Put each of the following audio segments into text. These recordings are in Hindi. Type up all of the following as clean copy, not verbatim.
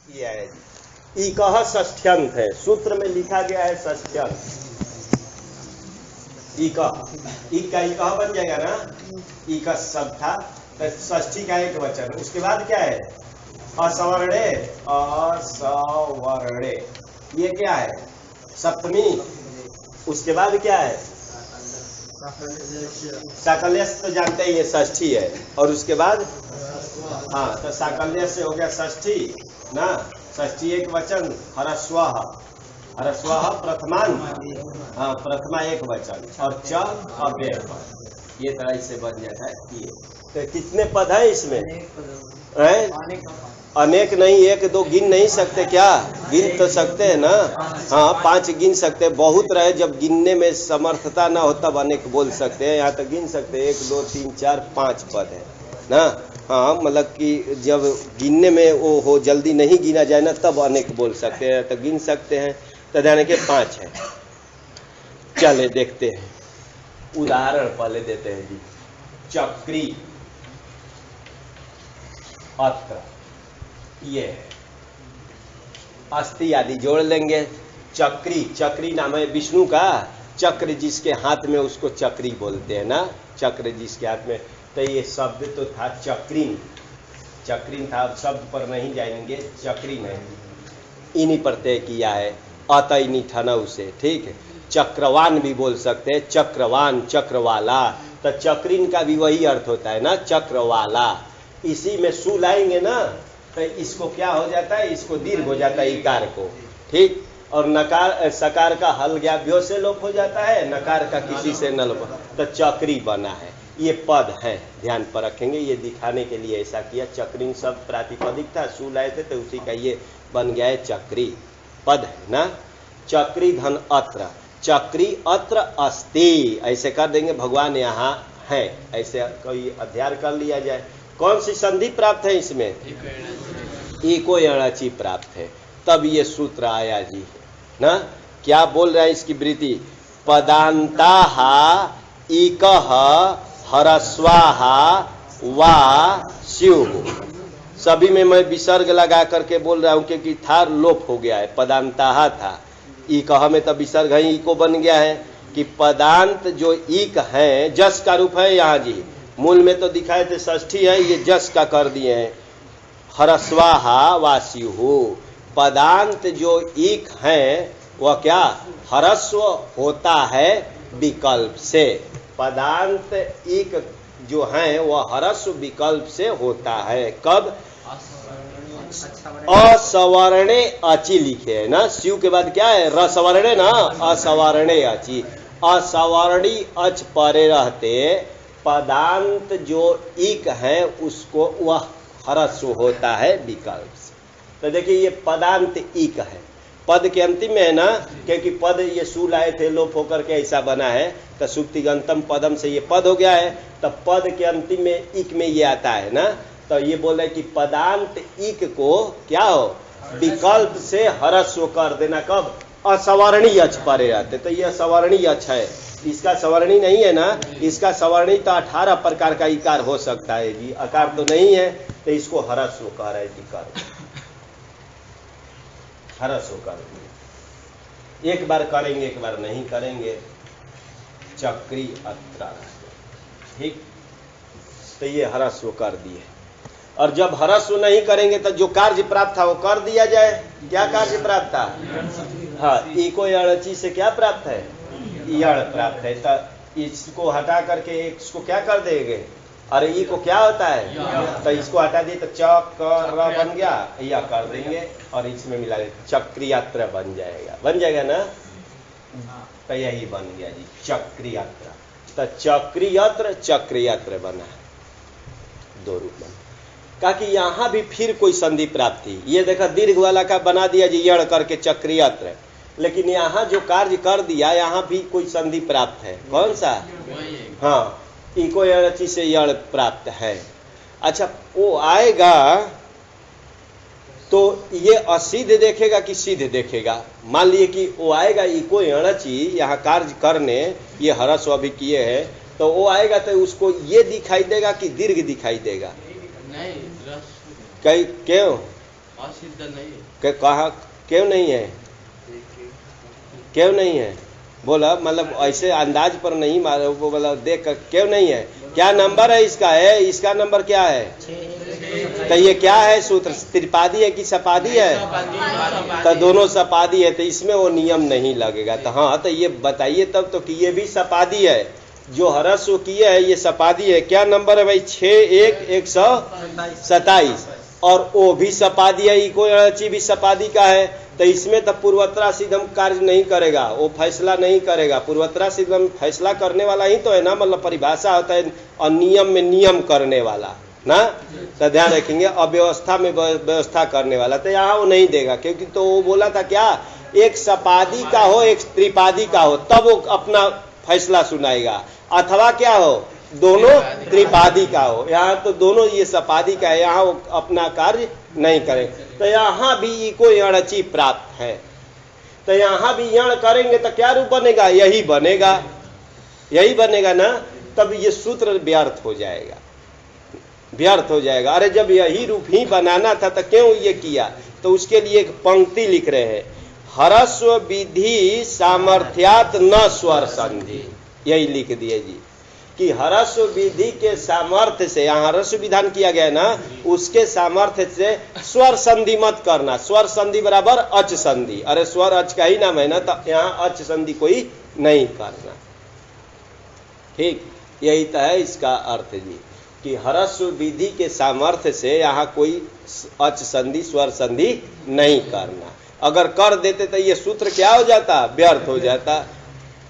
ये है जी। इकह षष्ठ्यंत है, सूत्र में लिखा गया है षष्ठ्यंत। इकह बन जाएगा ना, इकह शब्द था तो षष्ठी का एक वचन। उसके बाद क्या है? असवर्णे, असवर्णे, ये क्या है? सप्तमी। उसके बाद क्या है? साकल्यस तो जानते ही है षष्ठी है। और उसके बाद हाँ, तो साकल्यस से हो गया षष्ठी ना। षष्ठी एक वचन, हरस्वः, हरस्वः प्रथमान, हाँ प्रथमा एक वचन, और च अव्यय पद। ये तरह से बन जाता है ये। तो कितने पद है इसमें? अनेक नहीं, एक दो गिन नहीं सकते क्या? गिन तो सकते हैं ना। हाँ 5 गिन सकते हैं। बहुत रहे, जब गिनने में समर्थता ना हो तब अनेक बोल सकते हैं। यहाँ तो गिन सकते हैं 1 2 3 4 5 पद है ना। हाँ मतलब कि जब गिनने में वो हो, जल्दी नहीं गिना जाए ना, तब अनेक बोल सकते हैं, तो गिन सकते हैं। तो ध्यान के 5 है। चले देखते हैं, उदाहरण पहले देते हैं जी। चक्री, अत्र, ये है, अस्थि आदि जोड़ लेंगे। चक्री, चक्री नाम है विष्णु का। चक्र जिसके हाथ में उसको चक्री बोलते हैं ना, चक्र जिसके हाथ में। तो ये शब्द तो था चक्रीन, चक्रीन था। अब शब्द पर नहीं जाएंगे, चक्रीन है, इन्हीं प्रत्यय किया है, अतः नहीं था ना उसे, ठीक है। चक्रवान भी बोल सकते हैं, चक्रवान, चक्रवाला। तो चक्रीन का भी वही अर्थ होता है ना, चक्रवाला। इसी में सु लाएंगे ना, तो इसको क्या हो जाता है? इसको दीर्घ हो जाता है इकार को, ठीक। और नकार, सकार का हल गया व्यो से लोप हो जाता है, नकार का किसी से न लोप, तो चक्री बना है। ये पद है, ध्यान पर रखेंगे। ये दिखाने के लिए ऐसा किया। चक्रीन शब्द प्रातिपदिक था, सु लाए थे तो उसी का ये बन गया है चक्री, पद है ना। चक्री धन अत्र, चक्री अत्र अस्ति, ऐसे कर देंगे। भगवान यहाँ है, ऐसे कोई अध्ययन कर लिया जाए। कौन सी संधि प्राप्त है इसमें? इको यणाची प्राप्त है। तब ये सूत्र आया जी ना। क्या बोल रहा है इसकी वृत्ति? पदांताः इकः हरस्वाः वा स्युः। सभी में मैं विसर्ग लगा करके बोल रहा हूं, क्योंकि था लोप हो गया है। पदांताः था, इकह में तो विसर्ग है, इको बन गया है। कि पदांत जो इक है, जस का रूप है यहाँ जी। मूल में तो दिखाए थे षष्ठी है, ये जस का कर दिए हैं। हरस्वाहा वास्युः, पदांत जो इक है वह क्या? हरस्व होता है विकल्प से। पदांत इक जो है वह हरस्व विकल्प से होता है। कब? असवर्णे अचि लिखे है ना। शिव के बाद क्या है? रसवर्णे ना, असवर्णे अचि। असवर्णी अच परे रहते पदांत जो इक है उसको वह हरस्व होता है विकल्प से। तो देखिए ये पदांत इक है, पद के अंतिम में है ना, क्योंकि पद ये सु लाए थे, लोप होकर के ऐसा बना है। तो सुक्तिगंतम पदम से ये पद हो गया है, तो पद के अंतिम में इक में ये आता है ना। तो ये बोल रहे कि पदांत इक को क्या हो? विकल्प से हरस्व कर देना। कब? असवर्णी अच परे रहते। तो ये सवर्णी अच है, इसका सवर्णी नहीं है ना। इसका सवर्णी तो 18 प्रकार का इकार हो सकता है जी, अकार तो नहीं है। तो इसको हरस्व कह रहे जी, कर हरस्व कर दिए। एक बार करेंगे, एक बार नहीं करेंगे। चक्री अत्र, ठीक। तो ये हरस्व कर दिए। और जब हरस्व नहीं करेंगे तो जो कार्य प्राप्त था वो कर दिया जाए। क्या कार्य प्राप्त था? हाँ, इको यणचि से क्या प्राप्त है? यण प्राप्त है। तो इसको हटा करके इसको क्या कर देंगे? अरे ई को क्या होता है? तो इसको हटा दिए तो चक्र बन गया, या कर देंगे और इसमें मिला देंगे, चक्रियात्र बन जाएगा। बन जाएगा ना। तो यही बन गया जी, चक्रियात्र। तो चक्रियत्र, चक्रियात्र बना, दो रूप बना। कहा कि यहां भी फिर कोई संधि प्राप्त थी। ये देखा दीर्घ वाला का बना दिया जी यण करके चक्रियत्र, लेकिन यहां जो कार्य कर दिया यहां भी कोई संधि प्राप्त है। कौन सा? हाँ, इको यणचि से यण प्राप्त है। अच्छा, वो आएगा तो ये असिद्ध देखेगा कि सिद्ध देखेगा? मान लिए कि वो आएगा इको यणचि यहाँ कार्य करने, ये हरस्व अभी किए हैं, तो वो आएगा तो उसको ये दिखाई देगा कि दीर्घ दिखाई देगा? नहीं, कई क्यों? असिद्ध नहीं है। कहा क्यों नहीं है? क्यों नहीं है? बोला मतलब ऐसे अंदाज पर नहीं मारे, वो बोला देख कर क्यों नहीं है? क्या नंबर है इसका? है इसका नंबर क्या है? तो ये क्या है सूत्र? त्रिपादी है कि सपादी है? तो दोनों सपादी है, तो इसमें वो नियम नहीं लगेगा। तो हाँ, तो ये बताइए तब तो कि ये भी सपादी है, जो हरस्व किए है ये सपादी है। क्या नंबर है भाई? 6-1-127। और वो भी सपादी है, इको अड़ची भी सपादी का है। तो इसमें तो पूर्वोत्तरा सिद्धम कार्य नहीं करेगा, वो फैसला नहीं करेगा। पूर्वोत्तरा सिद्धम फैसला करने वाला ही तो है ना, मतलब परिभाषा होता है और नियम में नियम करने वाला ना। तो ध्यान रखेंगे, अव्यवस्था में व्यवस्था करने वाला। तो यहाँ वो नहीं देगा, क्योंकि तो वो बोला था क्या, एक सपादी का हो एक त्रिपादी का हो तब वो अपना फैसला सुनाएगा, अथवा क्या हो दोनों त्रिपादी का हो। यहाँ तो दोनों ये सपादी का है, यहाँ वो अपना कार्य नहीं करे। तो यहाँ भी इको यणची प्राप्त है। तो यहाँ भी यण करेंगे तो क्या रूप बनेगा? यही बनेगा, यही बनेगा ना। तब ये सूत्र व्यर्थ हो जाएगा, व्यर्थ हो जाएगा। अरे जब यही रूप ही बनाना था तो क्यों ये किया? तो उसके लिए एक पंक्ति लिख रहे हैं, हरस्व विधि सामर्थ्यात न स्वर संधि। यही लिख दिए जी कि हरस्व विधि के सामर्थ्य से, यहाँ हरस्व विधान किया गया ना, उसके सामर्थ्य से स्वर संधि मत करना। स्वर संधि बराबर अच संधि। अरे स्वर अच का ही नाम है ना, तो यहाँ अच संधि कोई नहीं करना। ठीक, यही तो है इसका अर्थ जी, कि हरस्व विधि के सामर्थ्य से यहाँ कोई अच संधि स्वर संधि नहीं करना। अगर कर देते तो ये सूत्र क्या हो जाता? व्यर्थ हो जाता।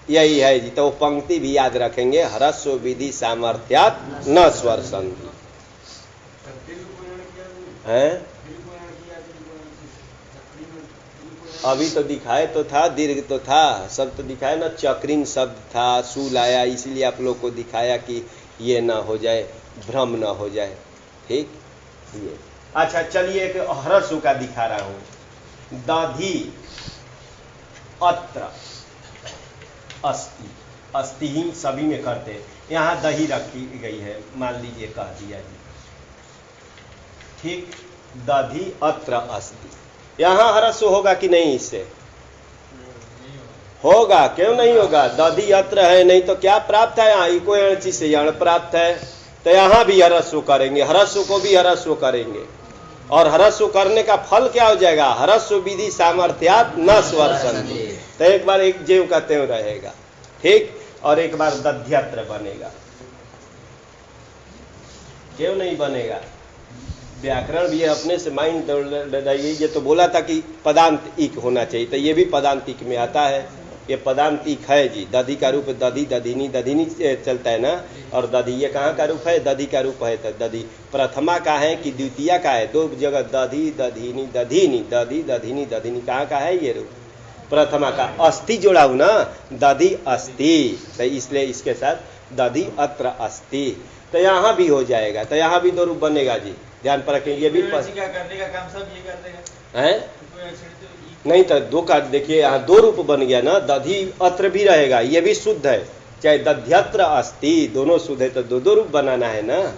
यही है जी। तो वो पंक्ति भी याद रखेंगे, हरस्व विधि सामर्थ्यात न स्वर संधि है। अभी तो दिखाए तो था, दीर्घ तो था, सब तो दिखाया ना। चक्रीन शब्द था, सूल आया, इसलिए आप लोग को दिखाया कि ये ना हो जाए, भ्रम ना हो जाए। ठीक, ये अच्छा। चलिए एक हरस्व का दिखा रहा हूं। दधि अत्र अस्ति, अस्ति ही सभी में करते हैं। यहाँ दही रखी गई है, मान लीजिए कह दिया जी। ठीक, दधि अत्र अस्ति। यहाँ हरस्व होगा कि नहीं? इससे होगा, क्यों नहीं होगा? दधि अत्र है, नहीं तो क्या प्राप्त है यहाँ? इको यणची से यण प्राप्त है। तो यहाँ भी हरस्व करेंगे, हरस्व को भी हरस्व करेंगे। और हरस्व करने का फल क्या हो जाएगा? हरस्व विधि सामर्थ्यात न स्वर संधि। तो एक बार एक ज्यों का त्यों रहेगा। ठीक, और एक बार दध्यत्र बनेगा। क्यों नहीं बनेगा? व्याकरण भी अपने से माइंड लगाइए। ये तो बोला था कि पदांत इक होना चाहिए, तो ये भी पदांत इक में आता है। ये पदांत इक है जी। दधि का रूप दधि, दधिनी, दधिनी चलता है ना। और दधि ये कहाँ का रूप है? दधि का रूप है। तो दधि प्रथमा का है कि द्वितीया का है? दो जगह दधि, दधिनी, दधिनी, दधि, दधिनी, दधिनी, कहाँ का है ये रूप? प्रथमा का। अस्थि जोड़ा हूं ना, दधि अस्थि, तो इसलिए इसके साथ दधि अत्र अस्थि। तो यहाँ भी हो जाएगा। तो यहाँ भी दो रूप बनेगा जी, ध्यान पर रखें। ये भी करने का काम सब ये कर देगा है नहीं? तो दो का देखिए, यहाँ दो रूप बन गया ना। दधि अत्र भी रहेगा, ये भी शुद्ध है, चाहे दध्यत्र अस्थि, दोनों शुद्ध है। तो दो दो रूप बनाना है ना।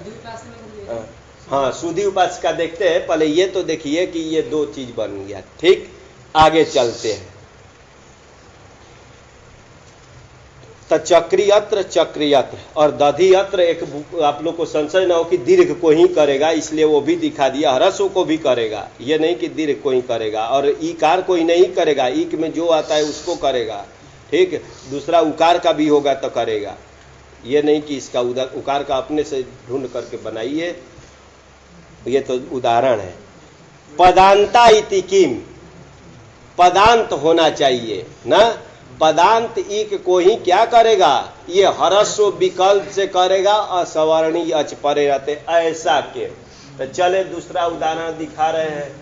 हाँ, सुधि उपासिका देखते हैं। पहले ये तो देखिए कि ये दो चीज बन गया। ठीक, आगे चलते हैं। तो चक्रियत्र, चक्रियत्र और दधियत्र, एक आप लोग को संशय ना हो कि दीर्घ को ही करेगा, इसलिए वो भी दिखा दिया। हरस्व को भी करेगा, ये नहीं कि दीर्घ को ही करेगा। और ईकार को ही नहीं करेगा, ईक में जो आता है उसको करेगा। ठीक, दूसरा उकार का भी होगा तो करेगा। ये नहीं कि इसका उकार का अपने से ढूंढ करके बनाइए, ये तो उदाहरण है। पदांता इति किम, पदांत होना चाहिए ना। पदांत इक को ही क्या करेगा? ये हरस्व विकल्प से करेगा, असवर्णी अच परे रहते, ऐसा के। तो चले दूसरा उदाहरण दिखा रहे हैं।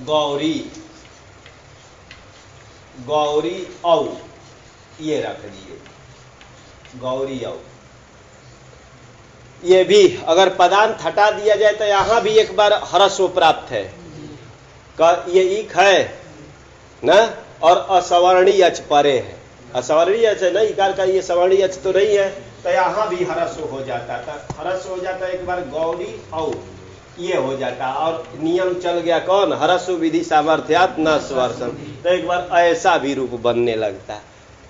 गौरी, गौरी औ, ये रख दिए गौरी औ। ये भी अगर पदांत हटा दिया जाए तो यहां भी एक बार हरस्व प्राप्त है। ये इक है ना, और असवर्णी अच परे है। असवर्णी अच है ना, इकार का ये सवर्णी अच तो नहीं है। तो यहां भी हरस्व हो जाता था, हरस्व हो जाता है एक बार गौरी औ। ये हो जाता। और नियम चल गया कौन, हरसु विधि सामर्थ्यात न स्वर्षम, तो एक बार ऐसा भी रूप बनने लगता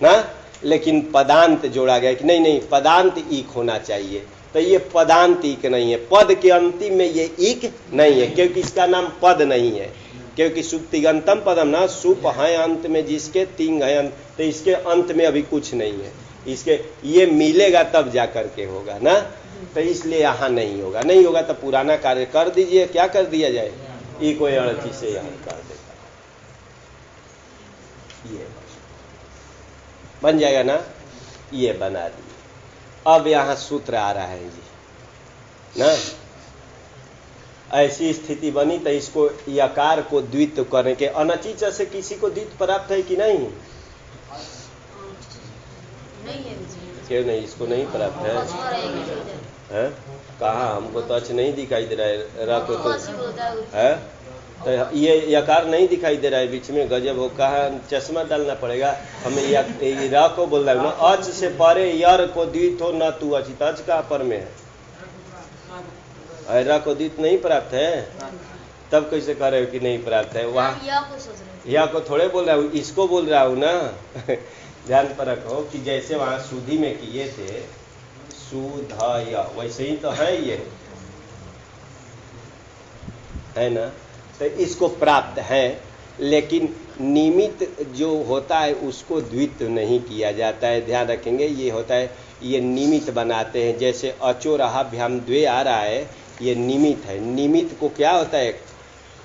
ना। लेकिन पदांत जोड़ा गया कि नहीं पदांत ईक होना चाहिए, तो ये पदांत ईक नहीं है, पद के अंतिम में ये ईक नहीं है, क्योंकि इसका नाम पद नहीं है, क्योंकि सुप्तिगंतम पदम ना, सुप है अंत में जिसके, तिंग है अंत, तो इसके अंत में अभी कुछ नहीं है, इसके ये मिलेगा तब जा करके होगा ना, तो इसलिए यहाँ नहीं होगा। नहीं होगा तो पुराना कार्य कर दीजिए, क्या कर दिया जाए, ई कोई अड़ची से यहाँ कर देता, ये बन जाएगा ना, ये बना दिए। अब यहाँ सूत्र आ रहा है जी ना, ऐसी स्थिति बनी तो इसको यकार को द्वित्व करने के, अनचिच से किसी को द्वित्व प्राप्त है कि नहीं? नहीं है, क्यों नहीं, इसको नहीं प्राप्त है? कहाँ, हमको तो अच्छा नहीं दिखाई दे रहा है, रा को तो है, तो ये यकार नहीं दिखाई दे रहा है, बीच में गजब हो, कहा चश्मा डालना पड़ेगा हमें। रा को बोल रहा है ना, अच से परे यर को द्वित हो न तू अचित, अच कहाँ पर में है, रा को द्वित नहीं प्राप्त है, तब कैसे कह रहे हो कि नहीं प्राप्त है? वहाँ या को थोड़े बोल रहा हूँ, इसको बोल रहा हूँ ना। ध्यान पर रखो कि जैसे वहां सुधी में किए थे सुधय, वैसे ही तो है, ये है ना, तो इसको प्राप्त है, लेकिन निमित्त जो होता है उसको द्वित्व नहीं किया जाता है। ध्यान रखेंगे, ये होता है, ये निमित्त बनाते हैं, जैसे अचो रहा भ्याम द्वे आ रहा है, ये निमित्त है। निमित्त को क्या होता है,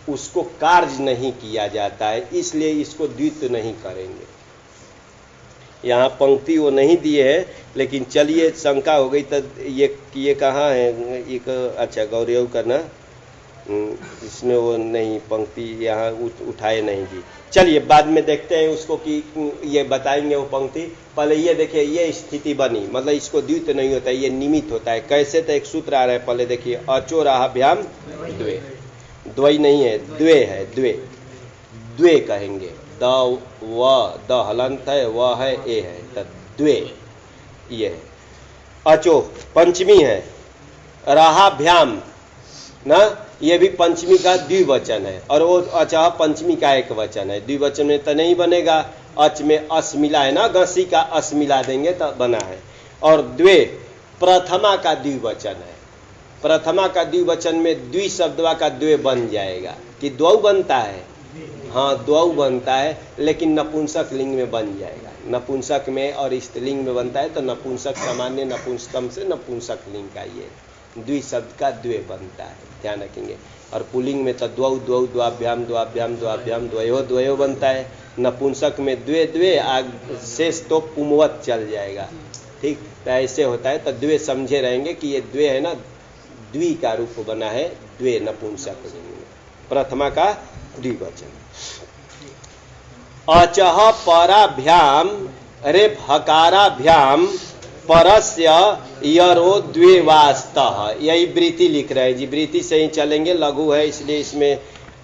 उसको कार्य नहीं किया जाता है, इसलिए इसको द्वित्व नहीं करेंगे। यहाँ पंक्ति वो नहीं दिए है, लेकिन चलिए शंका हो गई तो ये कहाँ है, एक अच्छा गौरव करना, इसमें वो नहीं पंक्ति यहाँ उठाए नहीं जी। चलिए बाद में देखते हैं उसको कि ये बताएंगे वो पंक्ति। पहले ये देखिए, ये स्थिति बनी, मतलब इसको द्वित्व नहीं होता है, ये निमित्त होता है। कैसे, तो एक सूत्र आ रहा है, पहले देखिए, अचो राहाभ्याम द्वे, द्वय नहीं है, द्वे है, द्वे द्वे कहेंगे, द व द हलंत है, व है, ए है, तो द्वे ये है। अचो पंचमी है, राहाभ्याम ना, ये भी पंचमी का द्विवचन है, और वो अचह पंचमी का एक वचन है। द्विवचन में तो नहीं बनेगा, अच में अस मिला है ना, घसी का अस मिला देंगे तो बना है। और द्वे प्रथमा का द्विवचन है, प्रथमा का द्विवचन में द्वि शब्दवा का द्वे बन जाएगा, कि द्वौ बनता है, हाँ द्वौ बनता है, लेकिन नपुंसक लिंग में बन जाएगा, नपुंसक में और स्त्रीलिंग में बनता है, तो नपुंसक सामान्य नपुंसकम से नपुंसक लिंग का ये द्वि शब्द का द्वे बनता है, ध्यान रखेंगे। और पुलिंग में तो द्वौ द्वौ द्वाभ्याम द्वाभ्याम द्वाभ्याम द्वयो द्वयो बनता है, नपुंसक में द्वे द्वे, आग शेष तो पुमवत चल जाएगा, ठीक, तो ऐसे होता है। तो द्वे समझे रहेंगे कि ये द्वे है ना, द्वि का रूप बना है, द्वे नपुंसक लिंग में, प्रथमा का द्विवचन। अचह पराभ्याम रेफ हकाराभ्याम परस्य यरो द्वेवास्तः, यही वृत्ति लिख रहे हैं जी, वृत्ति से ही चलेंगे, लघु है इसलिए इसमें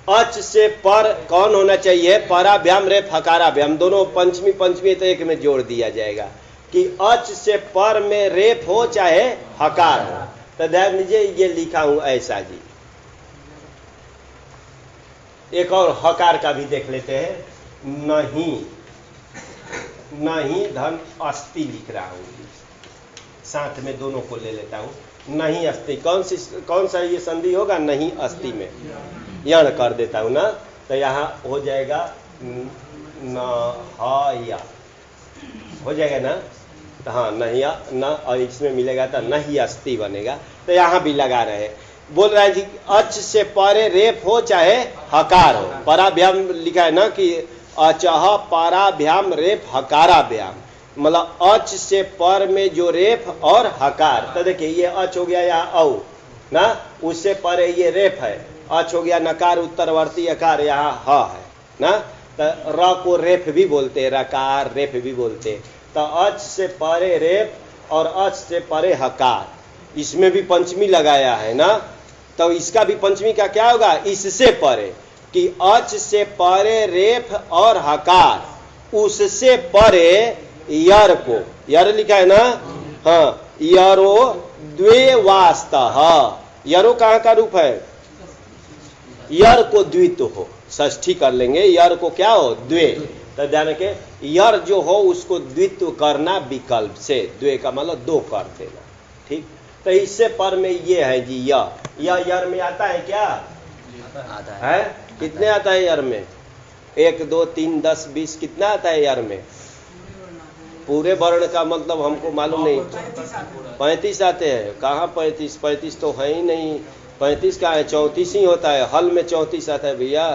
अच से पर कौन होना चाहिए, पराभ्याम रेफ हकाराभ्याम, दोनों पंचमी पंचमी तो एक में जोड़ दिया जाएगा, कि अच से पर में रेफ हो चाहे हकार हो। तो ध्यान दीजिए, ये लिखा हूं ऐसा जी। एक और हकार का भी देख लेते हैं, नहीं नहीं धन अस्ति लिख रहा हूं, साथ में दोनों को ले लेता हूं। नहीं अस्ति, कौन सा ये संधि होगा, नहीं अस्ति में यण कर देता हूं ना, तो यहाँ हो जाएगा न या, हो जाएगा ना, तो हाँ नहीं न, और इसमें मिलेगा तो नहीं अस्ति बनेगा। तो यहाँ भी लगा रहे हैं, बोल रहा है जी, अच से परे रेप हो चाहे हकार हो, पराभ्याम लिखा है ना कि अचह पराभ्याम रेप हकाराभ्याम, मतलब अच से पर में जो रेफ और हकार, तो देखिए ये अच हो गया या औ ना, उससे परे ये रेफ है, अच हो गया नकार उत्तरवर्ती अकार, यहाँ ह है ना, तो र को रेफ भी बोलते हैं, रकार रेफ भी बोलते हैं। तो अच से परे रेफ और अच से परे हकार, इसमें भी पंचमी लगाया है ना, तो इसका भी पंचमी का क्या होगा, इससे परे, कि अच से परे रेफ और हकार, उससे परे यर को, यर लिखा है ना, हाँ, यरो द्वे वास्तः, यरो कहाँ का रूप है, यर को द्वित हो, षष्ठी कर लेंगे, यर को क्या हो, द्वे। तो ध्यान रखें, यर जो हो उसको द्वित करना विकल्प से, द्वे का मतलब दो कर देना, ठीक। तो इससे पर में ये है जी, यह यर में आता है क्या, आता है कितने आता है यर में, 1 2 3 10 20 कितना आता है यर में, पूरे वर्ण का मतलब हमको मालूम नहीं, 35 आते हैं। कहाँ 35, 35 तो है ही नहीं, 35 का है, 34 ही होता है, हल में 34 आता है भैया।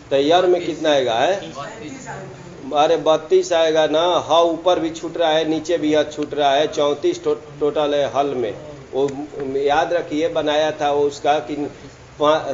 तो यर में कितना आएगा, है अरे 32 आएगा ना, हा ऊपर भी छूट रहा है, नीचे भी यह छूट रहा है, 34 टोटल है हल में। वो याद रखिए बनाया था वो उसका कि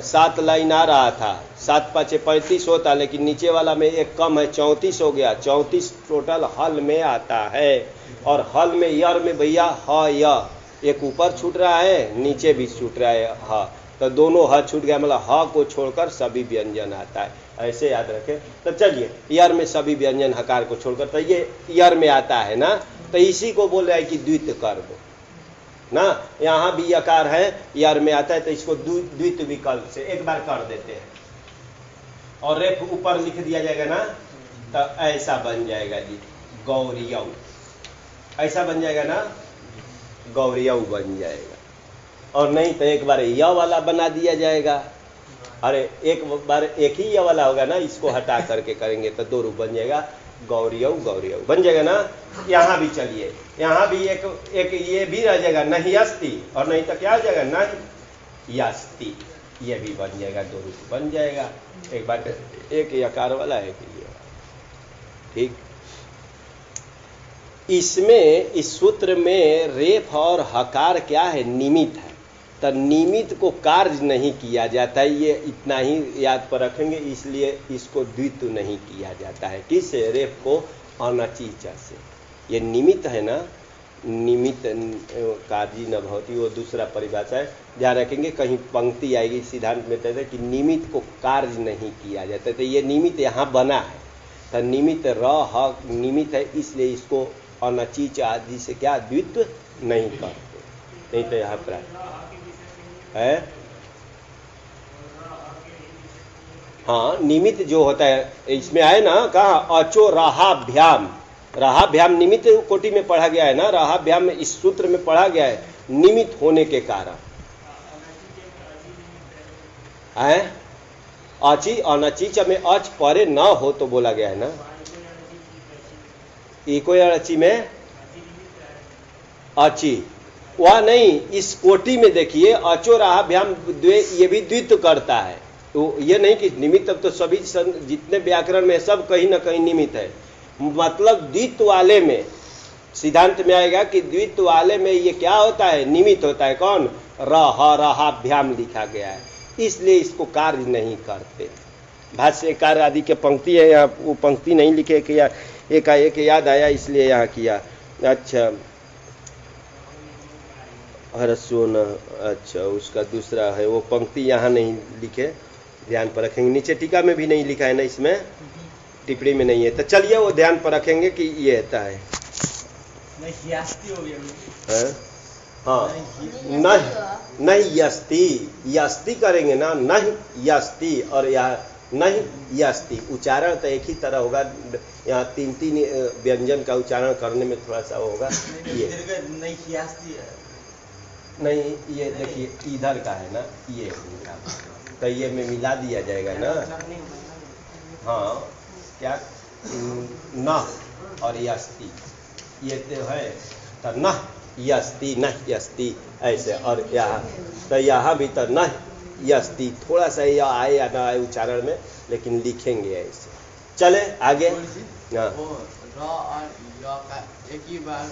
7 लाइन आ रहा था, 7 5 35 होता, लेकिन नीचे वाला में एक कम है, 34 हो गया, 34 टोटल हल में आता है। और हल में यर में भैया ह य एक ऊपर छूट रहा है, नीचे भी छूट रहा है ह, तो दोनों ह छूट गया, मतलब ह को छोड़कर सभी व्यंजन आता है, ऐसे याद रखें। तो चलिए यर में सभी व्यंजन हकार को छोड़कर, तो ये यर में आता है ना, तो इसी को बोल रहा है कि द्वित कर दो ना। यहां भी यकार है, यर में आता है, तो इसको द्वित विकल्प से एक बार कर देते हैं और रेफ ऊपर लिख दिया जाएगा ना, तो ऐसा बन जाएगा जी, गौरियऊ, ऐसा बन जाएगा ना, गौरियऊ बन जाएगा। और नहीं तो एक बार य वाला बना दिया जाएगा, अरे एक बार एक ही य वाला होगा ना, इसको हटा करके करेंगे तो 2 रूप बन जाएगा, गौरियऊ गौरियऊ बन जाएगा ना। यहाँ भी चलिए, यहाँ भी एक ये भी रह जाएगा, नहीं अस्ति, और नहीं तो क्या हो जाएगा, नहीं यस्ति, ये भी बन जाएगा, 2 रूप बन जाएगा। एक बार एक यकार वाला है कि ये, ठीक। इसमें इस सूत्र में रेफ और हकार क्या है, निमित्त है, तो निमित्त को कार्य नहीं किया जाता है, ये इतना ही याद पर रखेंगे, इसलिए इसको द्वित नहीं किया जाता है। किससे, रेफ को अनचीचा से, ये निमित्त है ना, निमित्त कार्य न भवति, वो दूसरा परिभाषा है, ध्यान रखेंगे, कहीं पंक्ति आएगी सिद्धांत में कहते हैं कि निमित्त को कार्य नहीं किया जाता, तो ये निमित्त यहाँ बना है, तो निमित्त र निमित्त है, इसलिए इसको अनचीच आदि से क्या द्वित्व नहीं करते, नहीं तो यहाँ पर है। हाँ निमित्त जो होता है इसमें आए ना, कहा अचो राहाभ्याम, राहाभ्याम निमित्त कोटि में पढ़ा गया है ना, राहाभ्याम में इस सूत्र में पढ़ा गया है, निमित्त होने के कारण है। अची अनचीच में अच परे न हो तो बोला गया है ना, इको अची में अची वह नहीं, इस कोटि में देखिए अचो राहाभ्याम द्वे, ये भी द्वित्व करता है, तो ये नहीं कि निमित्त, अब तो सभी जितने व्याकरण में सब कहीं ना कहीं निमित्त है, मतलब द्वित्व वाले में सिद्धांत में आएगा कि द्वित्व वाले में ये क्या होता है, निमित्त होता है, कौन, राहाभ्याम लिखा गया है, इसलिए इसको कार्य नहीं करते। भाष्यकार आदि के पंक्ति है, यहाँ वो पंक्ति नहीं लिखे कि एकाएक याद आया इसलिए यहाँ किया। अच्छा हरसोन, अच्छा उसका दूसरा है, वो पंक्ति यहाँ नहीं लिखे, ध्यान पर रखेंगे, नीचे टीका में भी नहीं लिखा है ना, इसमें टिप्पणी में नहीं है, तो चलिए वो ध्यान पर रखेंगे कि ये रहता है, हाँ नहीं यस्ति, यस्ति करेंगे ना, नहीं यस्ति, और यह नहीं यस्ति, उच्चारण तो एक ही तरह होगा, यहाँ 3 व्यंजन का उच्चारण करने में थोड़ा सा होगा, ये नहीं, ये देखिए इधर का है ना, ये तो ये में मिला दिया जाएगा ना, हाँ क्या न और यस्ति, ये तो है, तो न यस्ति न यस्ति ऐसे, और यहाँ तो यहाँ भी तो न यस्ति, थोड़ा सा यह आए या ना आए उच्चारण में, लेकिन लिखेंगे ऐसे। चले आगे, हाँ एक ही बार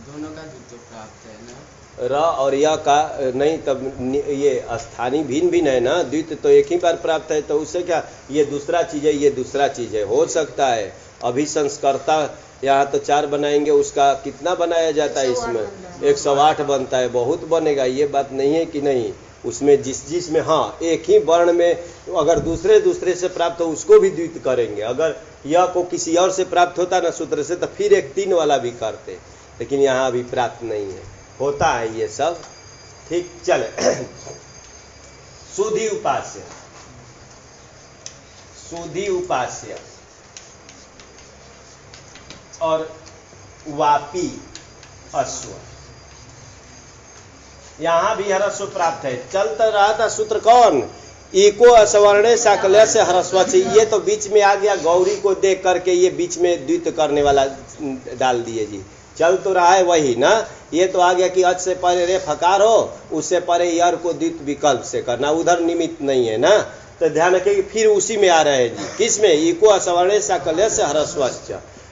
दोनों का द्वित्व प्राप्त है ना, र और य का नहीं, तब ये स्थानीय भिन्न भिन्न है ना, द्वित्व तो एक ही बार प्राप्त है, तो उससे क्या, ये दूसरा चीज है, ये दूसरा चीज है, हो सकता है अभिसंस्कर्ता यहाँ तो 4 बनाएंगे, उसका कितना बनाया जाता है, इसमें 108 बनता है, बहुत बनेगा, ये बात नहीं है कि नहीं, उसमें जिस में हाँ एक ही वर्ण में अगर दूसरे से प्राप्त हो उसको भी द्वित्व करेंगे, अगर यह को किसी और से प्राप्त होता ना सूत्र से, तो फिर एक 3 वाला भी करते, लेकिन यहाँ अभी प्राप्त नहीं है, होता है ये सब, ठीक। चले सुधि उपास्य, सुधी उपास्य और वापी अश्व, यहां भी ह्रस्व प्राप्त है। चलता रहा था सूत्र कौन, ईको अस्वर्णे साकल्य से ह्रस्व से, ये तो बीच में आ गया, गौरी को देख करके ये बीच में द्वित करने वाला डाल दिए जी। चल तो रहा है वही ना, ये तो आ गया कि अच से परे रे फकार हो, उससे परे यर को द्वित विकल्प से करना, उधर निमित्त नहीं है ना। तो ध्यान रखिए कि फिर उसी में आ रहे हैं जी, किसमें, ईको अस्वर्णे साकल्य से ह्रस्व।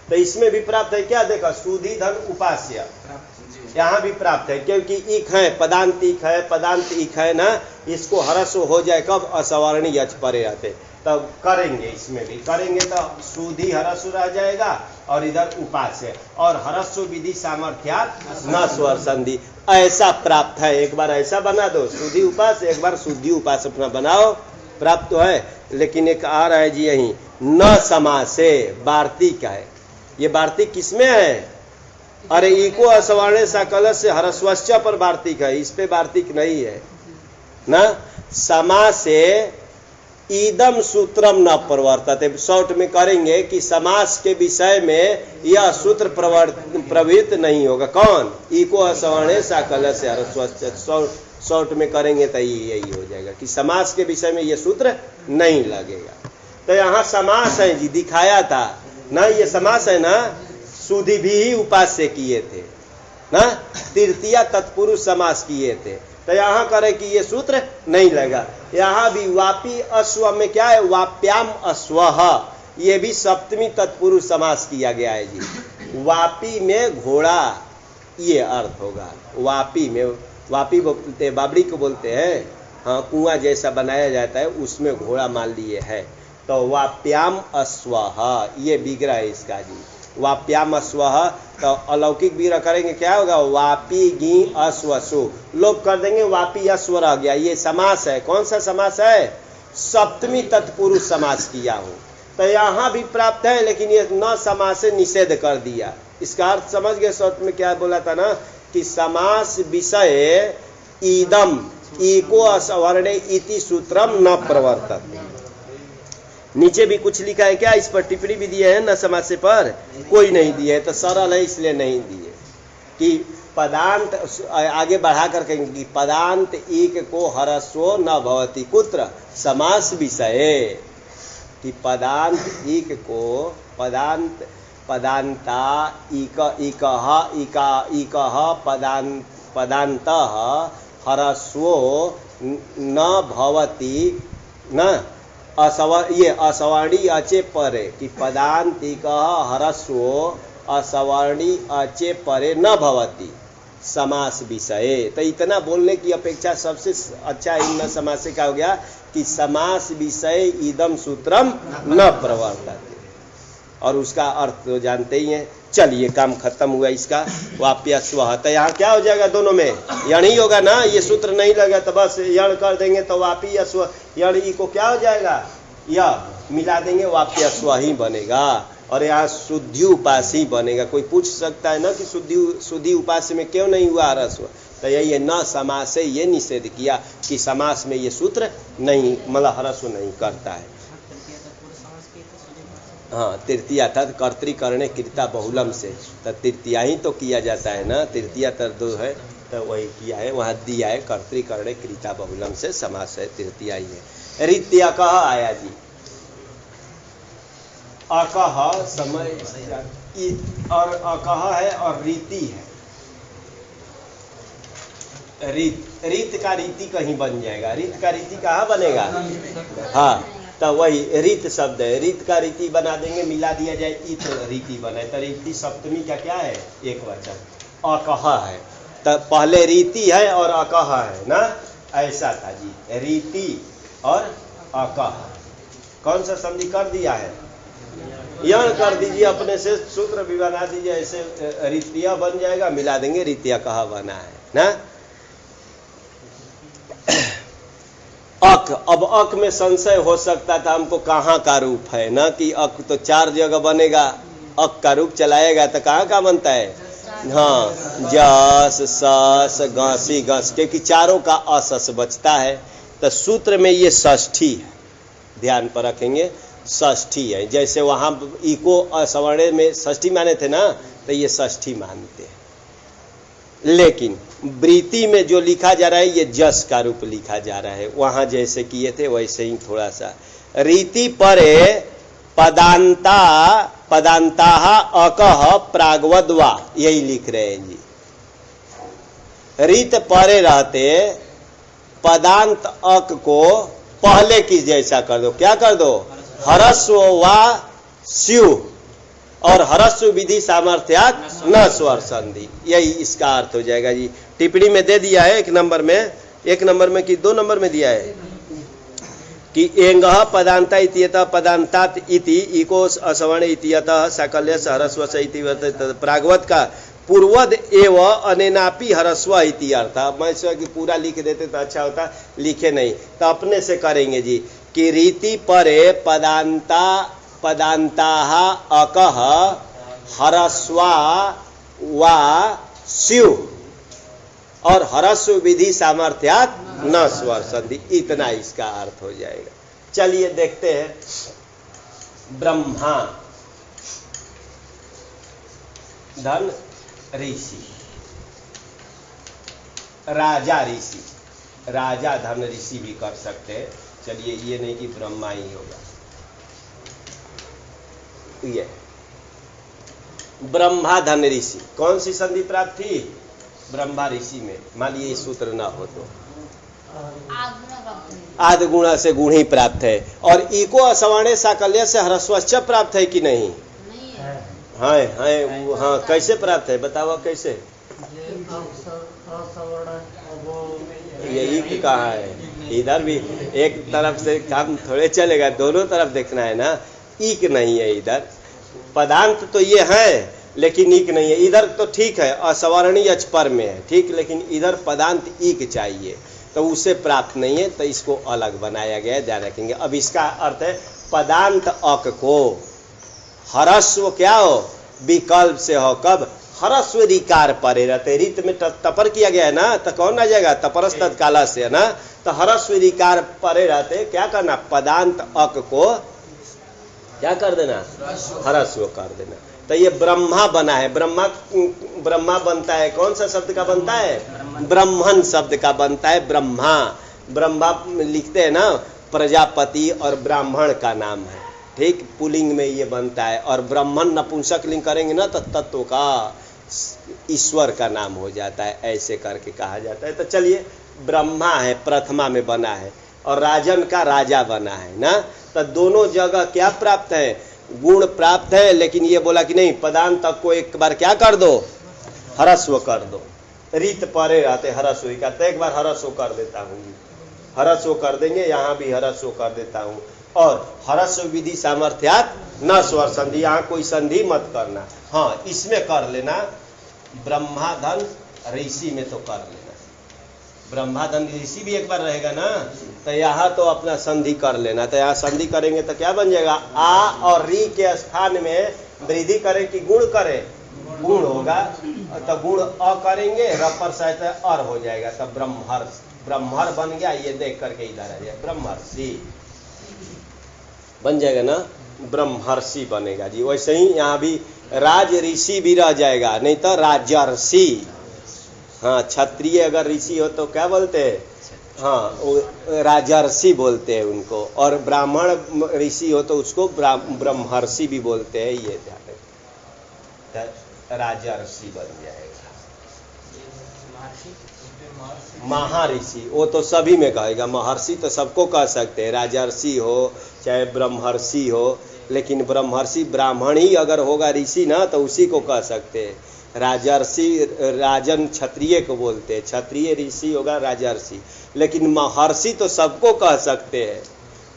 तो इसमें भी प्राप्त है क्या, देखा सुधी धन उपास्य, यहाँ भी प्राप्त है, क्योंकि ईक है, पदांत ईक है, पदांत ईक है ना, इसको ह्रस्व हो जाए कब, अस्वर्णी यच परे रहते, तब करेंगे, इसमें भी करेंगे तो सुधी ह्रस्व रह जाएगा और इधर उपास्य, और ह्रस्व विधि सामर्थ्यात न स्वर संधि, ऐसा प्राप्त है। एक बार ऐसा बना दो सुधी उपास, एक बार शुद्धि उपास अपना बनाओ, प्राप्त तो है। लेकिन एक आ रहा है जी यही न समासे, वार्तिक है, ये वार्तिक किसमें है, अरे ईको अस्वर्णे साकल्य से ह्रस्वश्च पर वार्तिक है, इस पे वार्तिक नहीं है ना। समासे इदम सूत्रम न प्रवर्तते, शॉर्ट में करेंगे कि समास के विषय में यह सूत्र प्रवृत्त नहीं होगा, कौन, ईको अस्वर्णे साकल्य से ह्रस्वश्च, शॉर्ट में करेंगे तो यही हो जाएगा कि समास के विषय में यह सूत्र नहीं लगेगा। तो यहाँ समास है जी, दिखाया था ना, ये समास है ना, सुधी भी ही उपास्य किए थे ना, तृतीया तत्पुरुष समास किए थे, तो यहाँ करे कि ये सूत्र नहीं लगा। यहाँ भी वापी अश्व में क्या है, वाप्याम अश्वः, ये भी सप्तमी तत्पुरुष समास किया गया है जी। वापी में घोड़ा, ये अर्थ होगा, वापी में, वापी बोलते बाबरी को बोलते हैं, हाँ, कुआं जैसा बनाया जाता है, उसमें घोड़ा मान लिए है, तो वाप्याम अश्वः, ये विग्रह है इसका जी, वाप्याम अश्वः। तो अलौकिक विग्रह करेंगे क्या होगा, वापी गी अश्वसु, लोग कर देंगे वापी अश्व रह गया, ये समास है, कौन सा समास है, सप्तमी तत्पुरुष समास किया हो, तो यहाँ भी प्राप्त है, लेकिन ये न समास से निषेध कर दिया। इसका अर्थ समझ गए, शॉर्ट में क्या बोला था ना, कि समास विषय इदम ईको अस्वर्णे इति सूत्रम न प्रवर्तते। नीचे भी कुछ लिखा है क्या, इस पर टिप्पणी भी दिए है न समासे पर, कोई नहीं दिए है, तो सरल है इसलिए नहीं दिए। कि पदांत आगे बढ़ा कर कहेंगे कि पदांत ईक को ह्रस्वो न भवति कुत्र समास विषय, कि पदांत ईक को पदांता ईकः पदान्तः ह्रस्वो न भवति न ये असवर्णी अचे परे, कि पदांतिकः ह्रस्वो असवर्णी अचे परे न भवति समास विषय। तो इतना बोलने की अपेक्षा सबसे अच्छा इन समास से क्या हो गया कि समास विषय इदम सूत्रम न प्रवर्तते, और उसका अर्थ तो जानते ही हैं। चलिए काम खत्म हुआ इसका, वाप्य स्व। तो यहाँ क्या हो जाएगा, दोनों में यण ही होगा ना, ये सूत्र नहीं लगा तो बस यण कर देंगे, तो वापी स्व यण ई को क्या हो जाएगा, यह मिला देंगे, वाप्य स्व ही बनेगा, और यहाँ शुद्धि उपास ही बनेगा। कोई पूछ सकता है ना कि शुद्धि उपास में क्यों नहीं हुआ ह्रस्व, तो यही है न समास से ये निषेध किया कि समास में ये सूत्र नहीं, मतलब ह्रस्व नहीं करता है। हाँ, तृतीया था कर्तृकरणे कृता बहुलम से, तो तृतीया ही तो किया जाता है ना, तृतीया तर दो है तो वही किया है, वहाँ दिया है कर्तृकरणे कृता बहुलम से समास है, तृतीया ही है। रीत्या कह आया जी, अकह समय और अकह है और रीति है, रीत का रीति कहीं बन जाएगा, रीत का रीति कहाँ बनेगा, हाँ, तो वही रीत शब्द है, रीत का रीति बना देंगे, मिला दिया जाए इत रीति बने, तो रीति सप्तमी का क्या है, एक वचन, अकह है, तो पहले रीति है और अकह है ना, ऐसा था जी, रीति और अकह। कौन सा संधि कर दिया है, यण कर दीजिए, अपने से सूत्र भी बना दीजिए, ऐसे रीतिया बन जाएगा, मिला देंगे, रीतिया कहा बना है ना। अक, अब अक में संशय हो सकता था हमको कहाँ का रूप है ना, कि अक तो 4 जगह बनेगा, अक का रूप चलाएगा तो कहाँ का बनता है, हाँ, जस सस गसी गस, क्योंकि चारों का असस बचता है, तो सूत्र में ये षष्ठी है, ध्यान पर रखेंगे, षष्ठी है। जैसे वहां इको असवर्ण में षष्ठी माने थे ना, तो ये षष्ठी मानते हैं। लेकिन वृत्ति में जो लिखा जा रहा है ये जस का रूप लिखा जा रहा है। वहां जैसे किए थे वैसे ही थोड़ा सा रीति परे पदांता अकह प्रागवद्वा, यही लिख रहे हैं जी। रीत परे रहते पदांत अक को पहले की जैसा कर दो। क्या कर दो? हरस्व वा स्यु, और हरस्व विधि सामर्थ्यात न स्वर संधि, यही इसका अर्थ हो जाएगा जी। टिप्पणी में दे दिया है 1 नंबर में, 1 नंबर में कि 2 नंबर में दिया है कि एंगः पदांता इत्यतः पदांतात इति इको असवर्ण इत्यतः साकल्य हरस्व से इति प्रागवत का पूर्वद एव अनेनापि हरस्व इति अर्थ। मैं सोचा कि पूरा लिख देते तो अच्छा होता, लिखे नहीं तो अपने से करेंगे जी कि रीति परे पदांता अकह हरस्वा वा स्यु, और हरस्व विधि सामर्थ्यात न स्वर संधि, इतना इसका अर्थ हो जाएगा। चलिए देखते हैं। ब्रह्मा धन ऋषि, राजा ऋषि, राजा धन ऋषि भी कर सकते हैं। चलिए ये नहीं कि ब्रह्मा ही होगा। ये ब्रह्मा धन ऋषि, कौन सी संधि प्राप्त थी? ब्रह्मा ऋषि में। मान लीजिए सूत्र ना हो तो आद गुणा से गुण ही प्राप्त है। और इको असवर्णे साकल्य से ह्रस्वश्च प्राप्त है कि नहीं? हाँ, कैसे प्राप्त है बताओ कैसे? यही कहा है, इधर भी एक तरफ से काम थोड़े चलेगा, दोनों तरफ देखना है ना। ईक नहीं है इधर, पदांत तो ये है लेकिन ईक नहीं है। इधर तो ठीक है असवर्णी अच पर में है ठीक, लेकिन इधर पदांत ईक चाहिए तो उसे प्राप्त नहीं है, तो इसको अलग बनाया गया है, ध्यान रखेंगे। अब इसका अर्थ है पदांत अक को हरस्व क्या हो? विकल्प से हो। कब? हरस्व रिकार परे रहते, रित में तपर किया गया है ना, तो कौन आ जाएगा? तपरस तत्काला से है ना, तो हरस्व रिकार परे रहते क्या करना? पदांत अक को क्या कर देना? हरस्व कर देना। तो ये ब्रह्मा बना है। ब्रह्मा बनता है, कौन सा शब्द का बनता है? ब्रह्मन शब्द का बनता है। ब्रह्मा लिखते हैं ना, प्रजापति और ब्राह्मण का नाम है ठीक, पुलिंग में ये बनता है। और ब्रह्मन नपुंसक लिंग करेंगे ना तो तत्व का ईश्वर का नाम हो जाता है, ऐसे करके कहा जाता है। तो चलिए ब्रह्मा है, प्रथमा में बना है, और राजन का राजा बना है ना, तो दोनों जगह क्या प्राप्त है? गुण प्राप्त है। लेकिन ये बोला कि नहीं, पदांत तक को एक बार क्या कर दो? हरस्व कर दो। रीत परे रहते हरस्व का, तो एक बार हरस्व कर देता हूँ, हरस्व कर देंगे, यहाँ भी हरस्व कर देता हूँ। और हरस्व विधि सामर्थ्यात न स्वर संधि, यहाँ कोई संधि मत करना। हाँ, इसमें कर लेना, ब्रह्माधन ऋषि में तो कर लेना। ब्रह्माधन ऋषि भी एक बार रहेगा ना, तो यहाँ तो अपना संधि कर लेना। तो यहाँ संधि करेंगे तो क्या बन जाएगा? आ और री के स्थान में वृद्धि करें कि गुण करें? गुण होगा, तो गुण अ करेंगे, रपर सहित अर हो जाएगा, तब ब्रह्मर बन गया। ये देख करके इधर आ जाए, ब्रह्मर्षि बन जाएगा ना, ब्रह्मर्षि बनेगा जी। वैसे ही यहाँ भी राज ऋषि भी रह जाएगा, नहीं तो राजर्षि। हाँ, क्षत्रिय अगर ऋषि हो तो क्या बोलते हैं? हाँ, राजर्षि बोलते हैं उनको। और ब्राह्मण ऋषि हो तो उसको ब्रह्मर्षि भी बोलते हैं, ये ध्यान रखें। राजर्षि बन जाएगा। महर्षि वो तो सभी में कहेगा, महर्षि तो सबको कह सकते हैं, राजर्षि हो चाहे ब्रह्मर्षि हो। लेकिन ब्रह्मर्षि ब्राह्मण ही अगर होगा ऋषि ना, तो उसी को कह सकते हैं। राजर्षि राजन क्षत्रिय को बोलते हैं, क्षत्रिय ऋषि होगा राजर्षि। लेकिन महर्षि तो सबको कह सकते हैं,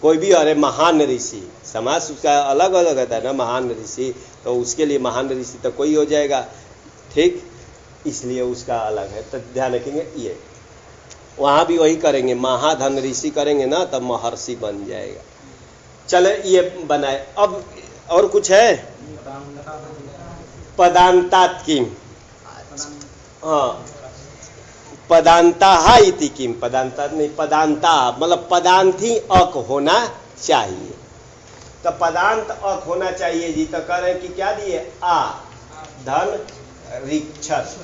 कोई भी। अरे महान ऋषि, समाज उसका अलग अलग होता है ना, महान ऋषि, तो उसके लिए महान ऋषि तो कोई हो जाएगा ठीक, इसलिए उसका अलग है। तो ध्यान रखेंगे, ये वहां भी वही करेंगे, महाधन ऋषि करेंगे ना, तब महर्षि बन जाएगा। चले ये बनाए। अब और कुछ है? पदांतात किम, हाँ, पदांता इति किम, पदांता नहीं, पदांता मतलब पदांत ही अक होना चाहिए। तो पदांत अक होना चाहिए जी। तो कह रहे हैं कि क्या दिए, आ धन रिक्षत,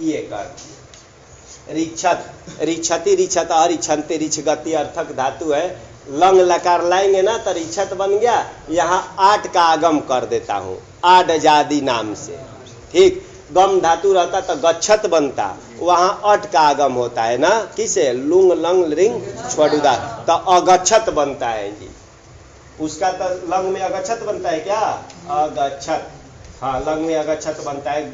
ये कर रिक्षत, रिक्षति रिक्षत रिक्षन्ते रिक्षगति अर्थक धातु है। लंग लकार लाएंगे ना तो रिक्षत बन गया। यहाँ आठ का आगम कर देता हूँ आडजादी नाम से, ठीक। गम धातु रहता तो गच्छत बनता, वहां अट का आगम होता है ना, किसे, लुंग लंग रिंग छुड़ा, तो अगच्छत बनता है जी। उसका तो लंग में अगच्छत बनता है क्या, अगच्छत, हाँ लंग में अगच्छत बनता है।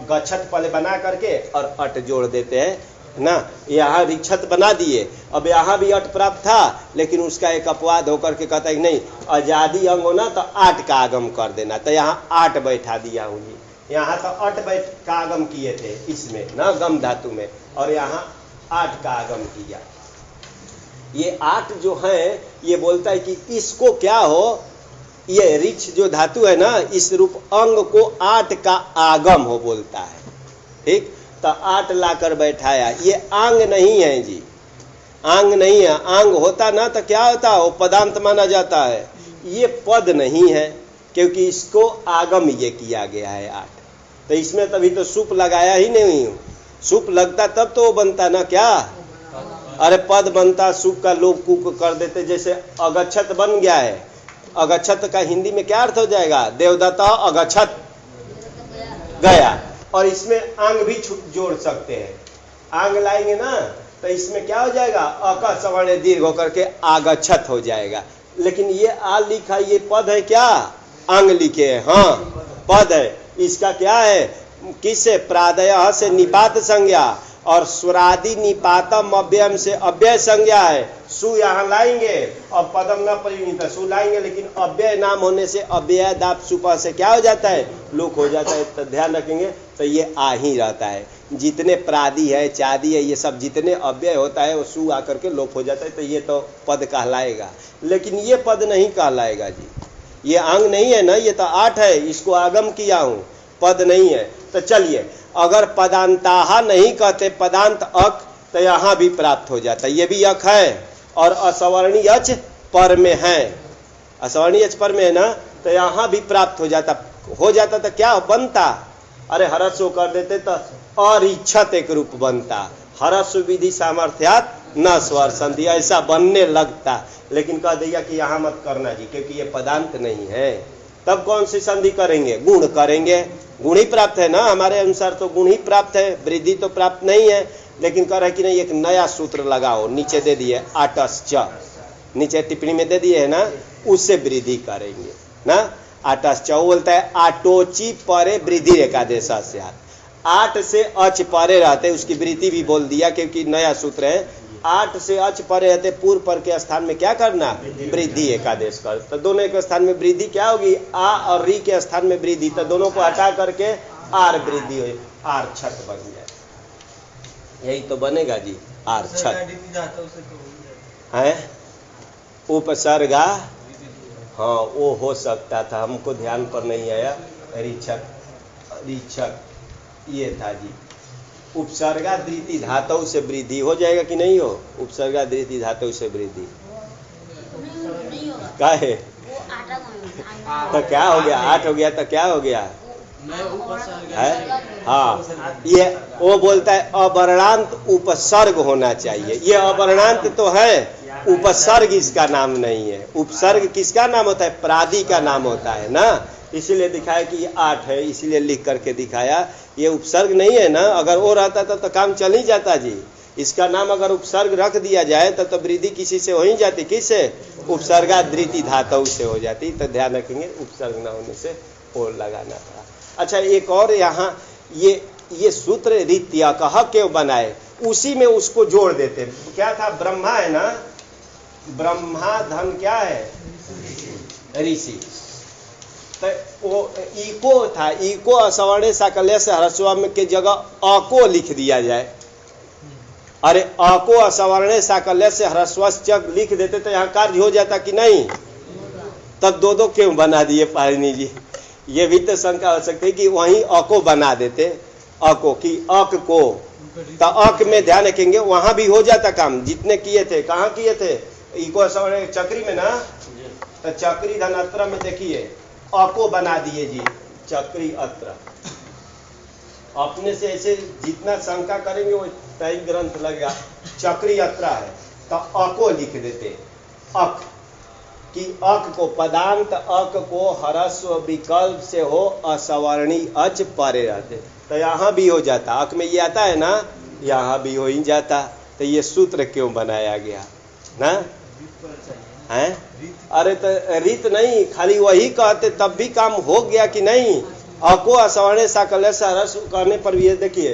गच्छत पहले बना करके और अट जोड़ देते हैं ना। यहाँ रिक्षत बना दिए, अब यहाँ भी अट प्राप्त था, लेकिन उसका एक अपवाद होकर के कहता है कि नहीं, आजादी अंग हो ना तो आठ का आगम कर देना। तो यहाँ आठ बैठा दिया हूँ जी। यहाँ तो अट बैठ का आगम किए थे इसमें ना, गम धातु में, और यहाँ आठ का आगम किया। ये आठ जो है ये बोलता है कि इसको क्या हो, ये रिक्ष जो धातु है ना, इस रूप अंग को आठ का आगम हो बोलता है, ठीक। तो आठ लाकर बैठाया, ये आंग नहीं है जी, आंग नहीं है। आंग होता ना तो क्या होता, वो पदांत माना जाता है। ये पद नहीं है क्योंकि इसको आगम ये किया गया है आठ। तो इसमें तभी तो सुप लगाया ही नहीं हूं, सुप लगता तब तो वो बनता ना क्या, अरे पद बनता, सुप का लोग कुक कर देते। जैसे अगच्छत बन गया है, अगच्छत का हिंदी में क्या अर्थ हो जाएगा, देवदत्ता अगच्छत गया। और इसमें आंग भी जोड़ सकते हैं, आंग लाएंगे ना तो इसमें क्या हो जाएगा, अका सवर्ण दीर्घ होकर के आगच्छत हो जाएगा। लेकिन ये आ लिखा, ये पद है क्या, आंग लिखे है, हाँ पद है। इसका क्या है, किससे, प्रादय से निपात संज्ञा और स्वरादि निपातम अव्ययम से अव्यय संज्ञा है। सु यहाँ लाएंगे और पदम न परिणीत, सु लाएंगे, लेकिन अव्यय नाम होने से अव्यय दाप सुपा से क्या हो जाता है, लोक हो जाता है। तो ध्यान रखेंगे तो ये आ ही रहता है। जितने प्रादि है, चादी है, ये सब जितने अव्यय होता है वो सु आकर के लोप हो जाता है। तो ये तो पद कहलाएगा, लेकिन ये पद नहीं कहलाएगा जी। ये अंग नहीं है ना, ये तो आठ है, इसको आगम किया हूँ, पद नहीं है। तो चलिए, अगर पदांताहा नहीं कहते, पदांत अक, तो यहाँ भी प्राप्त हो जाता। ये भी अक है और असवर्णी अच पर में है, असवर्णी अच पर में है ना, तो यहाँ भी प्राप्त हो जाता। तो क्या बनता, अरे हरस्व कर देते तो अरिक्षत एक रूप बनता, हरस्व विधि सामर्थ्यात न स्वर संधि, ऐसा बनने लगता। लेकिन कह दिया कि यहाँ मत करना जी, क्योंकि ये पदांत नहीं है। तब कौन सी संधि करेंगे, गुण करेंगे, गुण ही प्राप्त है ना, हमारे अनुसार तो गुण ही प्राप्त है, वृद्धि तो प्राप्त नहीं है। लेकिन कह रहे कि नहीं, एक नया सूत्र लगाओ, नीचे दे दिए आटश्च, नीचे टिप्पणी में दे दिए है ना, उससे वृद्धि करेंगे ना। आटश्च वो बोलता है आटोची परे वृद्धि एकादेश से, आठ से अच परे रहते, उसकी वृद्धि भी बोल दिया क्योंकि नया सूत्र है। आठ से अच परे रहते, पूर्व पर के स्थान में क्या करना, वृद्धि एकादेश कर। तो दोनों के स्थान में वृद्धि क्या होगी, आ और री के स्थान में वृद्धि, तो दोनों को हटा करके आर वृद्धि हो, आर छत बन जाए। यही तो बनेगा जी, आर छत है। उपसर्गा, हाँ वो हो सकता था, हमको ध्यान पर नहीं आया। रिक्षक, रिक्षक ये था जी। उपसर्गा धृति धातु से वृद्धि हो जाएगा कि नहीं हो, उपसर्गा धृति धातु से वृद्धि क्या है, तो क्या हो गया, आठ हो गया तो क्या हो गया है, हाँ। ये वो बोलता है अवर्णांत उपसर्ग होना चाहिए, ये अवर्णांत तो है, उपसर्ग इसका नाम नहीं है। उपसर्ग किसका नाम होता है, प्रादि का नाम होता है ना, इसीलिए दिखाया कि ये आठ है, इसीलिए लिख करके दिखाया। ये उपसर्ग नहीं है ना, अगर वो रहता तो काम चल ही जाता जी। इसका नाम अगर उपसर्ग रख दिया जाए तो वृद्धि किसी से हो ही जाती, किससे, उपसर्गा धृति धातु से हो जाती। तो ध्यान रखेंगे उपसर्ग न होने से और लगाना था। अच्छा, एक और यहाँ ये सूत्र रीत्या कह क्यों बनाए, उसी में उसको जोड़ देते। क्या था, ब्रह्मा है ना, ब्रह्मा धन क्या है, ऋषि। तो वो इको था, इको असवर्णे साकल्य से ह्रस्व के जगह अको लिख दिया जाए। अरे अको असवर्णे साकल्य से ह्रस्व लिख देते तो यहाँ कार्य हो जाता कि नहीं, तब दो दो क्यों बना दिए पारिणी जी। ये भी तो शंका हो सकती है कि वहीं अको बना देते, अको की अक को, तो अक में ध्यान रखेंगे वहां भी हो जाता काम। जितने किए थे, कहाँ किए थे, इको असवर्णे चक्री में ना, तो चक्री धन अत्र में देखिए अ को बना दिए जी चक्री अत्र। अपने से ऐसे जितना शंका करेंगे वो तय ग्रंथ लगेगा। चक्री अत्र है तो अ को लिख देते अक कि अक को पदांत अक को ह्रस्व विकल्प से हो असवर्णी अच परे रहते। तो यहाँ भी हो जाता, अक में ये आता है ना, यहाँ भी हो ही जाता। तो ये सूत्र क्यों बनाया गया ना है? अरे तो रीत नहीं, खाली वही कहते तब भी काम हो गया कि नहीं। अको असवर्ण साकल्य से ह्रस्व करने पर भी ये देखिए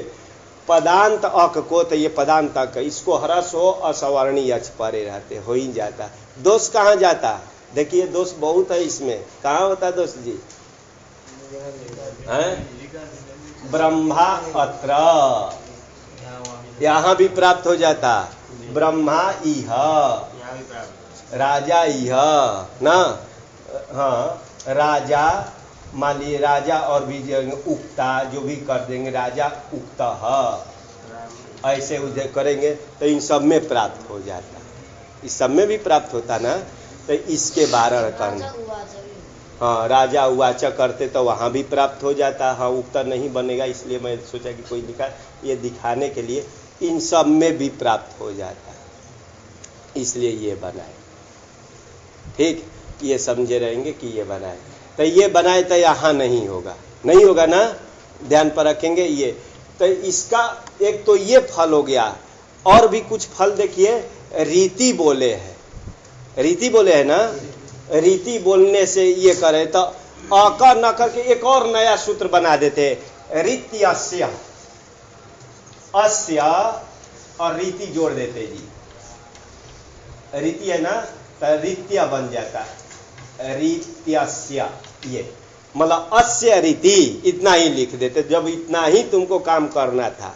पदांत अक को, तो ये पदांत अक इसको ह्रस्व हो असवर्णी अच परे रहते, हो ही जाता। दोष कहाँ जाता? देखिए दोष बहुत है इसमें। कहाँ होता दोष जी? हैं? ब्रह्मा अत्र, यहाँ भी प्राप्त हो जाता। ब्रह्मा इह, राजा इह ना, हाँ राजा मान लीजिए राजा और भी उक्ता जो भी कर देंगे राजा उक्त ऐसे उधर करेंगे तो इन सब में प्राप्त हो जाता। इस सब में भी प्राप्त होता ना, तो इसके वारण करना। हाँ राजा उवाच करते तो वहाँ भी प्राप्त हो जाता। हाँ उक्त नहीं बनेगा, इसलिए मैं सोचा कि कोई लिखा, ये दिखाने के लिए इन सब में भी प्राप्त हो जाता, इसलिए ये बनाए। ठीक, ये समझे रहेंगे कि ये बनाए, तो ये बनाए तो यहाँ नहीं होगा, नहीं होगा ना, ध्यान पर रखेंगे ये। तो इसका एक तो ये फल हो गया, और भी कुछ फल देखिए। रीति बोले है, रीति बोले है ना, रीति बोलने से ये करे तो अकर न करके एक और नया सूत्र बना देते, रीत्यस्य अस्य और रीति जोड़ देते जी। रीति है ना तो रीत्या बन जाता, रीत्यस्य, ये मतलब अस्य रीति इतना ही लिख देते जब इतना ही तुमको काम करना था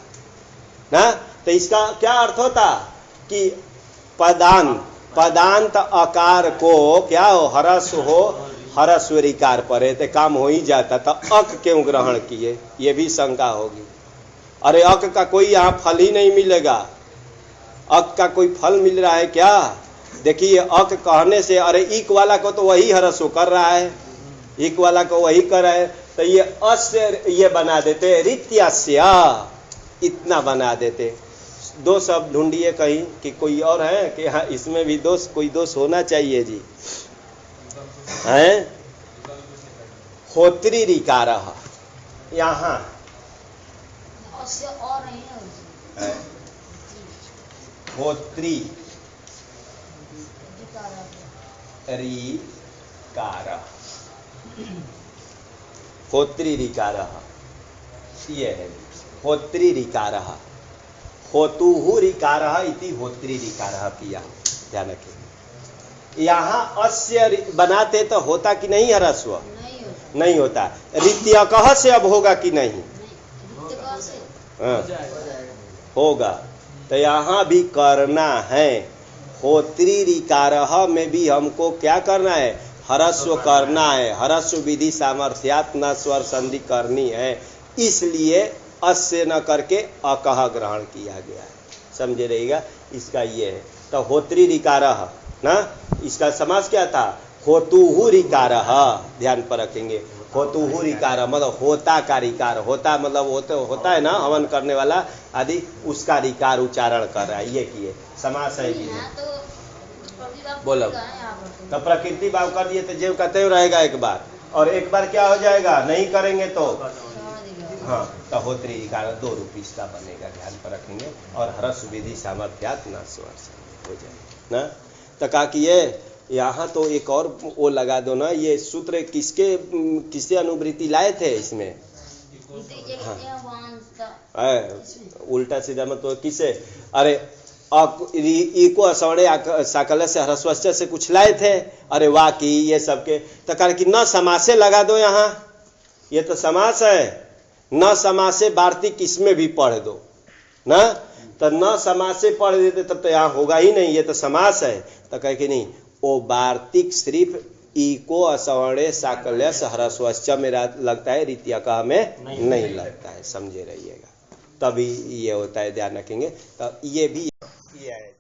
ना। तो इसका क्या अर्थ होता कि पदांत अकार को क्या हो ह्रस्व हो ह्रस्व ऋकार परे तो काम हो ही जाता। तो अक क्यों ग्रहण किए, ये भी शंका होगी। अरे अक का कोई यहाँ फल ही नहीं मिलेगा, अक का कोई फल मिल रहा है क्या? देखिए अक कहने से, अरे इक वाला को तो वही ह्रस्व कर रहा है, इक वाला को वही कर रहा है, तो ये अस्य ये बना देते, रीत्यस्य इतना बना देते। दो शब्द ढूंढिए कहीं कि कोई और है कि हाँ इसमें भी दोष, कोई दोष होना चाहिए जी। हैं होत्री ऋकार यहाँ होत्री ऋकार, होत्री ऋकार ये है होत्री ऋकार, होतुहु ऋकार इति होत्री ऋकार किया, ध्यान रखिए। यहाँ अस्य बनाते तो होता कि नहीं ह्रस्व? नहीं होता। रीत्यकः से अब होगा कि नहीं? होगा। तो यहाँ भी करना है, होत्री ऋकारः में भी हमको क्या करना है? ह्रस्व करना है। ह्रस्व विधि सामर्थ्यात् न स्वर संधि करनी है, इसलिए अस्य न करके अकह ग्रहण किया गया है। समझे रहेगा, इसका ये है। तो होत्री ऋकारः ना, इसका समास क्या था? होतुहु ऋकारः, ध्यान पर रखेंगे। होतुहु ऋकारः मतलब होता का ऋकार, होता मतलब होता है ना हवन करने वाला आदि, उसका ऋकार उच्चारण कर रहा है, ये किए समास है कि नहीं? बोलो तो प्रकृति भाव कर दिए तो जेव कहते रहेगा एक बार, और एक बार क्या हो जाएगा? नहीं करेंगे तो हाँ, तो होत्री ऋकार दो रूप इसका बनेगा, ध्यान पर रखेंगे। और ह्रस्व विधि सामर्थ्यात् न स्वर हो जाएगा ना। तो कहा कि ये यहाँ तो एक और वो लगा दो ना, ये सूत्र किससे अनुवृत्ति लाए थे इसमें? हाँ उल्टा सीधा मत तो किसे? अरे इको असवर्ण साकल्य से ह्रस्वस्य से कुछ लाए थे। अरे वाह की ये सबके तो कहा कि न समासे लगा दो यहाँ, ये तो समास है। न समासे वार्तिक इसमें भी पढ़ दो ना, तो न समासे पढ़ देते तब तो यहाँ होगा ही नहीं, ये तो समास है। तो कहे कि नहीं, वो वार्तिक सिर्फ इको असवर्ण साकल्य से ह्रस्वस्य में लगता है, रीत्यकः में नहीं लगता है। समझे रहिएगा, तभी ये होता है, ध्यान रखेंगे। तो ये भी ये है।